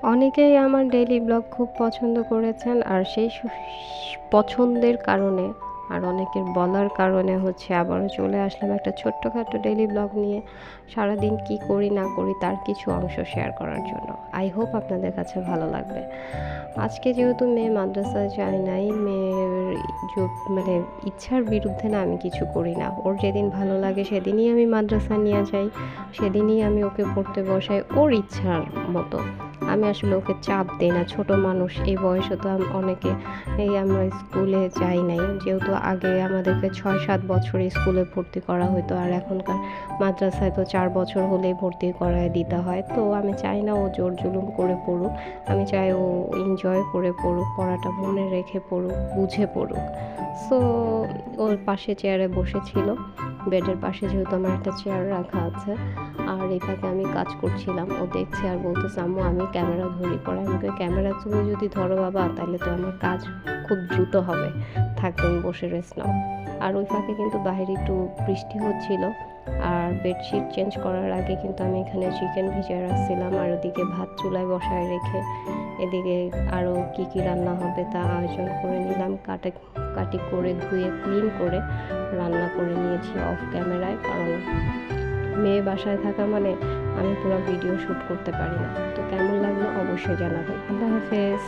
অনেকেই আমার daily blog খুব পছন্দ করেছেন, আর সেই পছন্দের কারণে আর অনেকের বলার কারণে আবারও চলে আসলাম একটা ছোট্টখাটো ডেইলি ব্লগ নিয়ে। সারাদিন কি করি না করি তার কিছু অংশ শেয়ার করার জন্য। আই হোপ আপনাদের কাছে ভালো লাগবে। আজকে যেহেতু মেয়ে মাদ্রাসায় যায় নাই, মেয়ের মানে ইচ্ছার বিরুদ্ধে না আমি কিছু করি না। ওর যেদিন ভালো লাগে সেদিনই আমি মাদ্রাসায় নিয়ে যাই, সেদিনই আমি ওকে পড়তে বসাই ওর ইচ্ছার মতো। আমি আসলে ওকে চাপ দিই না। ছোট মানুষ, এই বয়সে তো অনেকে আমরা স্কুলে যাই নাই, যেহেতু আগে আমাদেরকে 6-7 বছরে স্কুলে ভর্তি করা হতো, আর এখনকার মাদ্রাসায় তো 4 বছর হলেই ভর্তি করায় দিতে হয়। তো আমি চাই না ও জোর জুলুম করে পড়ুক, আমি চাই ও এনজয় করে পড়ুক, পড়াটা মনে রেখে পড়ুক, বুঝে পড়ুক। সো ওর পাশে চেয়ারে বসেছিল, বেডের পাশে যেহেতু আমার একটা চেয়ার রাখা আছে, আর এই ফাঁকে আমি কাজ করছিলাম। ও দেখছে আর বলতেছে, আম্মু আমি ক্যামেরা ধরি পরে। আমি কই, ক্যামেরা তুমি যদি ধরো বাবা তাহলে তো আমার কাজ খুব দ্রুত হবে, থাক তুমি বসে রেস্ট নাও। আর ওই ফাঁকে কিন্তু বাইরে একটু বৃষ্টি হচ্ছিল, আর বেডশিট চেঞ্জ করার আগে কিন্তু আমি এখানে চিকেন ভিজিয়ে রাখছিলাম, আর ওদিকে ভাত চুলায় বসায় রেখে এদিকে আরও কী কী রান্না হবে তা আয়োজন করে নিলাম। কাটি করে ধুয়ে ক্লিন করে রান্না করে নিয়েছি অফ ক্যামেরায়, কারণ মেয়ে বাসায় থাকা মানে আমি পুরো ভিডিও শ্যুট করতে পারি না। তো কেমন লাগলো অবশ্যই জানাবেন। আল্লাহ হাফেজ।